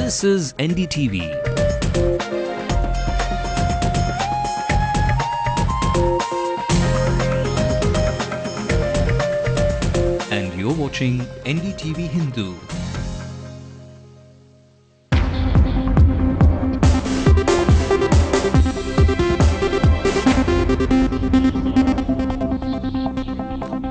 This is NDTV. And you're watching NDTV Hindu.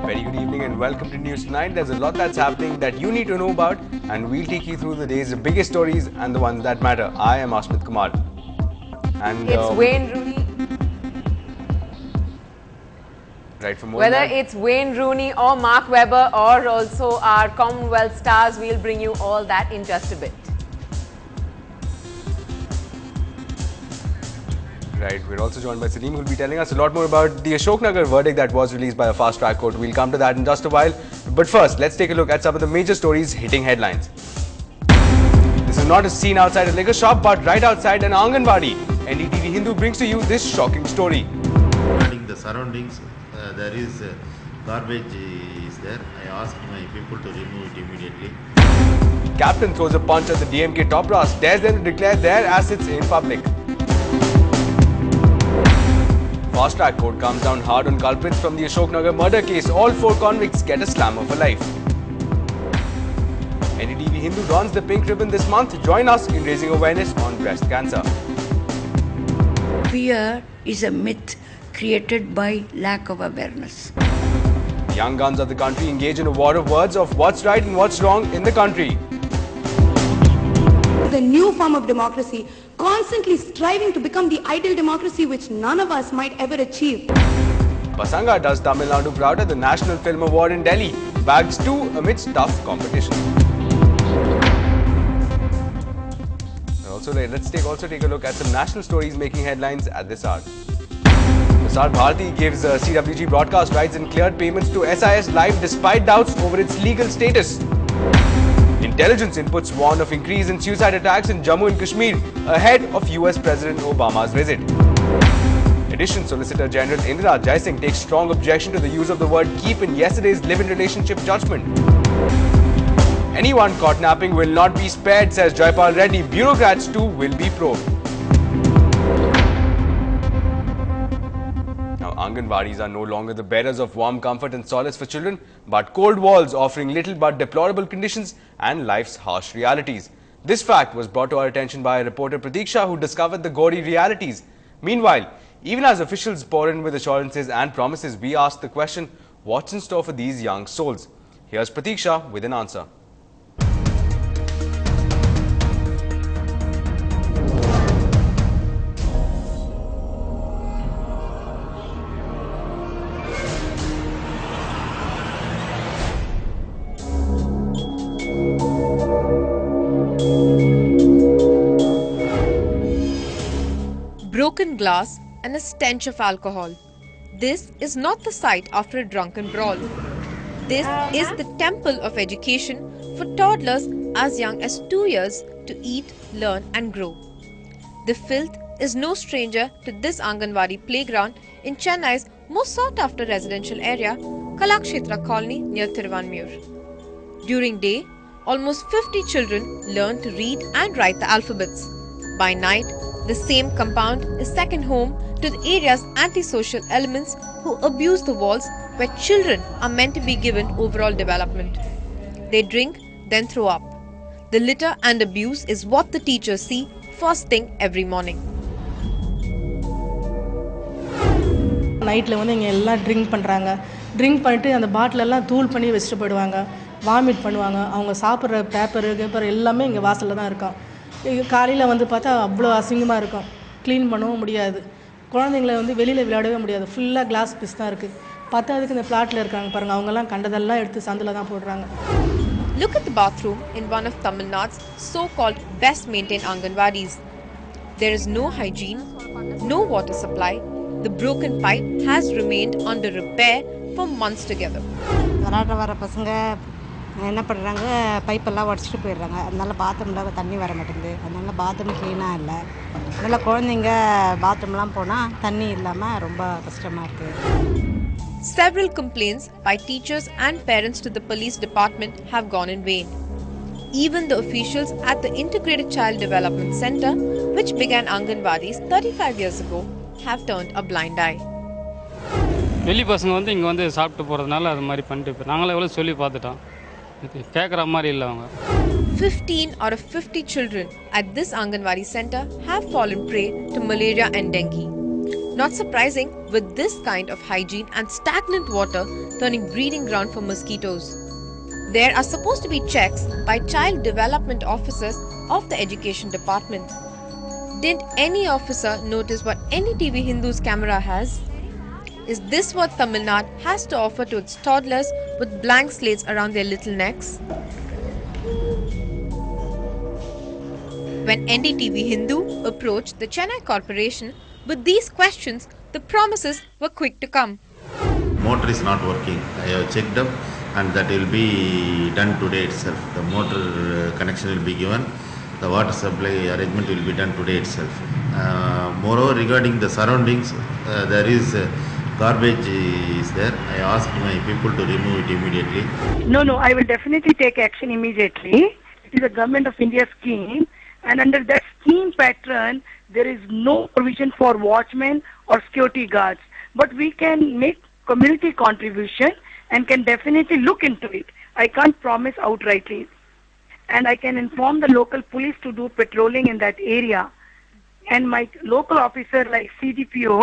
Very good evening and welcome to News Tonight. There's a lot that's happening that you need to know about, and we'll take you through the day's biggest stories and the ones that matter. I am Asmit Kumar. And it's Wayne Rooney. Right, for more Whether it's Wayne Rooney or Mark Webber or also our Commonwealth stars, we'll bring you all that in just a bit. Right, we're also joined by Salim, who will be telling us a lot more about the Ashok Nagar verdict that was released by a fast-track court. We'll come to that in just a while. But first, let's take a look at some of the major stories hitting headlines. This is not a scene outside a liquor shop, but right outside an Anganwadi. NDTV Hindu brings to you this shocking story. Regarding the surroundings, there is garbage is there. I asked my people to remove it immediately. Captain throws a punch at the DMK top brass, dares them to declare their assets in public. Fast-track court comes down hard on culprits from the Ashok Nagar murder case. All 4 convicts get a slammer for life. NDTV Hindu dons the pink ribbon this month. Join us in raising awareness on breast cancer. Fear is a myth created by lack of awareness. The young guns of the country engage in a war of words of what's right and what's wrong in the country. The new form of democracy, constantly striving to become the ideal democracy which none of us might ever achieve. Basanga does Tamil Nadu proud at the National Film Award in Delhi. Bags 2 amidst tough competition. Let's take a look at some national stories making headlines at this hour. Prasar Bharati gives CWG broadcast rights and cleared payments to SIS Live despite doubts over its legal status. Intelligence inputs warn of increase in suicide attacks in Jammu and Kashmir ahead of US President Obama's visit. Addition Solicitor General Indira Jaisingh takes strong objection to the use of the word keep in yesterday's live-in relationship judgment. Anyone caught napping will not be spared, says Jaipal Reddy. Bureaucrats too will be probed. Now, Anganwadis are no longer the bearers of warm comfort and solace for children, but cold walls offering little but deplorable conditions and life's harsh realities. This fact was brought to our attention by reporter Pratiksha, who discovered the gory realities. Meanwhile, even as officials pour in with assurances and promises, we ask the question, what's in store for these young souls? Here's Pratiksha with an answer. Broken glass and a stench of alcohol. This is not the site after a drunken brawl. This is the temple of education for toddlers as young as 2 years to eat, learn and grow. The filth is no stranger to this Anganwadi playground in Chennai's most sought after residential area, Kalakshetra Colony near Thiruvanmiyur. During day, almost 50 children learn to read and write the alphabets. By night, the same compound is second home to the area's antisocial elements who abuse the walls where children are meant to be given overall development. They drink, then throw up. The litter and abuse is what the teachers see first thing every morning. நைட்டில் வந்து இங்கே எல்லாம் drink பண்ணுறாங்க. Drink பண்ணிட்டு அந்த பாட்டிலெல்லாம் தூள் பண்ணி வச்சுட்டு போயிடுவாங்க. வாமிட் பண்ணுவாங்க. அவங்க சாப்பிட்ற பேப்பர் எல்லாமே இங்கே வாசலில் தான் இருக்கும். காலையில் வந்து பார்த்தா அவ்வளோ அசிங்கமாக இருக்கும். க்ளீன் பண்ணவும் முடியாது. குழந்தைங்கள வந்து வெளியில் விளையாடவே முடியாது. ஃபுல்லாக கிளாஸ் பீஸ் தான் இருக்குது. பத்தாவதுக்கு இந்த ஃப்ளாட்டில் இருக்காங்க பாருங்கள், அவங்கெல்லாம் கண்டதெல்லாம் எடுத்து சந்தில் தான் போடுறாங்க. Look at the bathroom in one of Tamil Nadu's so-called best maintained Anganwadis. There is no hygiene, no water supply. The broken pipe has remained under repair for months together. வர பசங்க என்ன பண்ணுறாங்க, பைப்பெல்லாம் உடச்சிட்டு போயிடுறாங்க. அதனால பாத்ரூமில் தண்ணி வர மாட்டேங்குது. அதனால பாத்ரூம் க்ளீனாக இல்லை. அதனால் குழந்தைங்க பாத்ரூம்லாம் போனால் தண்ணி இல்லாமல் ரொம்ப கஷ்டமாக இருக்குது. Several complaints by teachers and parents to the police department have gone in vain. Even the officials at the Integrated Child Development Center, which began Anganwadis 35 years ago, have turned a blind eye. வெளி பசங்க வந்து இங்கே வந்து சாப்பிட்டு போகிறதுனால அது மாதிரி பண்ணிட்டு இப்போ நாங்களும் எவ்வளோ சொல்லி பார்த்துட்டோம் இது கேட்குற மாதிரி இல்லை அவங்க 15 out of 50 children at this Anganwadi center have fallen prey to malaria and dengue. Not surprising with this kind of hygiene and stagnant water turning breeding ground for mosquitoes. There are supposed to be checks by child development officers of the education department. Didn't any officer notice what NDTV Hindu's camera has? Is this what Tamil Nadu has to offer to its toddlers with blank slates around their little necks? When NDTV Hindu approached the Chennai Corporation with these questions, the promises were quick to come. Motor is not working. I have checked up and that will be done today itself. The motor connection will be given. The water supply arrangement will be done today itself. Moreover, regarding the surroundings, there is garbage is there. I asked my people to remove it immediately. No, I will definitely take action immediately. It is a Government of India scheme, and under that scheme pattern, there is no provision for watchmen or security guards. But we can make community contribution and can definitely look into it. I can't promise outrightly. And I can inform the local police to do patrolling in that area. And my local officer like CDPO,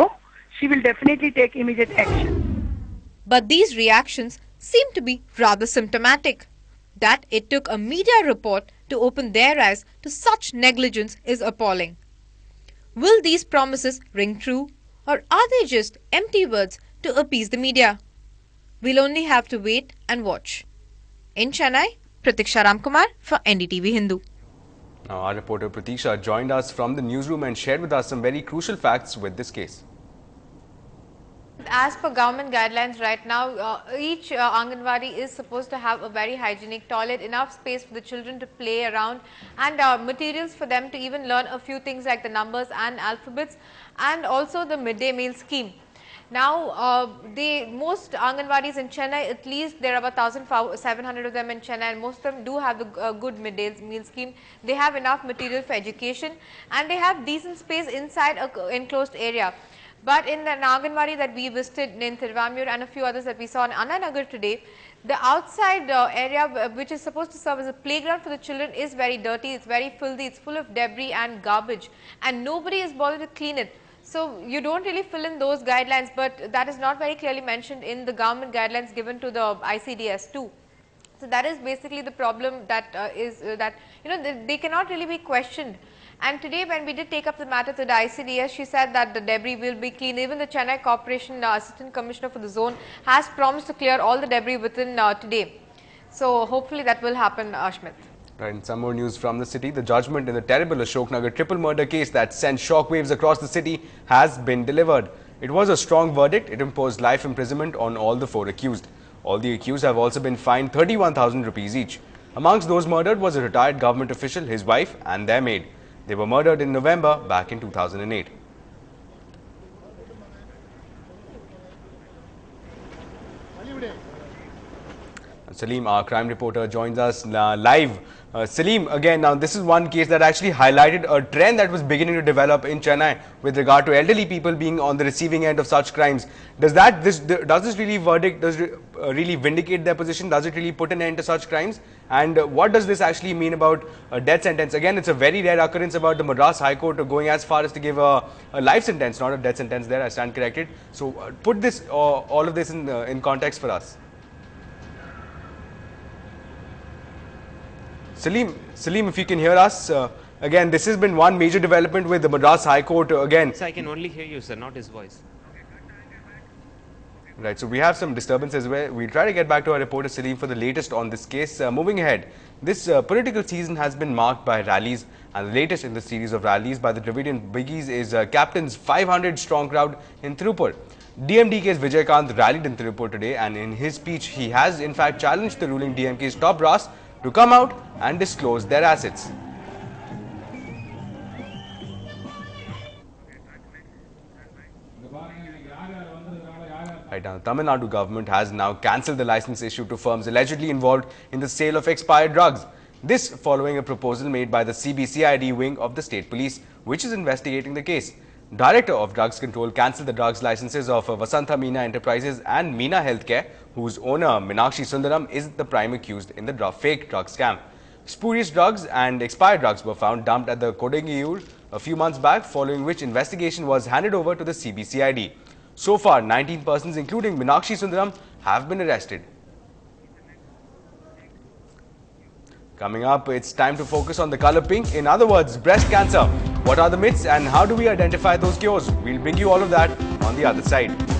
she will definitely take immediate action. But these reactions seem to be rather symptomatic. That it took a media report to open their eyes to such negligence is appalling. Will these promises ring true, or are they just empty words to appease the media? We'll only have to wait and watch. In Chennai, Pratiksha Ramkumar for NDTV Hindu. Now, our reporter Pratiksha joined us from the newsroom and shared with us some very crucial facts with this case. As per government guidelines right now, each Anganwadi is supposed to have a very hygienic toilet, enough space for the children to play around, and materials for them to even learn a few things like the numbers and alphabets, and also the midday meal scheme. Now, most Anganwadis in Chennai, at least there are about 1,700 of them in Chennai, and most of them do have the good midday meal scheme. They have enough material for education, and they have decent space inside an enclosed area. But in the Anganwadi that we visited in Thiruvamur and a few others that we saw in Anna Nagar today, the outside area which is supposed to serve as a playground for the children is very dirty, it's very filthy, it's full of debris and garbage, and nobody is bothered to clean it. So you don't really fill in those guidelines, but that is not very clearly mentioned in the government guidelines given to the ICDS too. So that is basically the problem that they cannot really be questioned. And today when we did take up the matter to the ICDS, she said that the debris will be cleaned. Even the Chennai Corporation Assistant Commissioner for the zone has promised to clear all the debris within today. So hopefully that will happen, Ashmit. Right, and some more news from the city. The judgment in the terrible Ashok Nagar triple murder case that sent shockwaves across the city has been delivered. It was a strong verdict. It imposed life imprisonment on all the 4 accused. All the accused have also been fined 31,000 rupees each. Amongst those murdered was a retired government official, his wife and their maid. They were murdered in November back in 2008. Salim, our crime reporter, joins us live. Salim, again, now this is one case that actually highlighted a trend that was beginning to develop in Chennai with regard to elderly people being on the receiving end of such crimes. Does this really really vindicate their position? Does it really put an end to such crimes? And what does this actually mean about a death sentence? Again, it's a very rare occurrence about the Madras High Court going as far as to give a life sentence, not a death sentence there. I stand corrected. So put this all of this in context for us. Salim, if you can hear us, again, this has been one major development with the Madras High Court again. Yes, I can only hear you, sir, not his voice. Right, so we have some disturbances where we'll try to get back to our reporter Salim for the latest on this case. Moving ahead, this political season has been marked by rallies, and the latest in the series of rallies by the Dravidian Biggies is Captain's 500 strong crowd in Tirupur. DMDK's Vijay Kant rallied in Tirupur today, and in his speech, he has in fact challenged the ruling DMK's top brass to come out and disclose their assets. Right now, the Tamil Nadu government has now cancelled the license issued to firms allegedly involved in the sale of expired drugs. This following a proposal made by the CBCID wing of the State Police, which is investigating the case. Director of Drugs Control cancelled the drugs licenses of Vasantha Meena Enterprises and Meena Healthcare, whose owner Meenakshi Sundaram is the prime accused in the fake drug scam. Spurious drugs and expired drugs were found dumped at the Kodangiyur a few months back, following which investigation was handed over to the CBCID. So far, 19 persons, including Meenakshi Sundaram, have been arrested. Coming up, it's time to focus on the color pink. In other words, breast cancer. What are the myths and how do we identify those cures? We'll bring you all of that on the other side.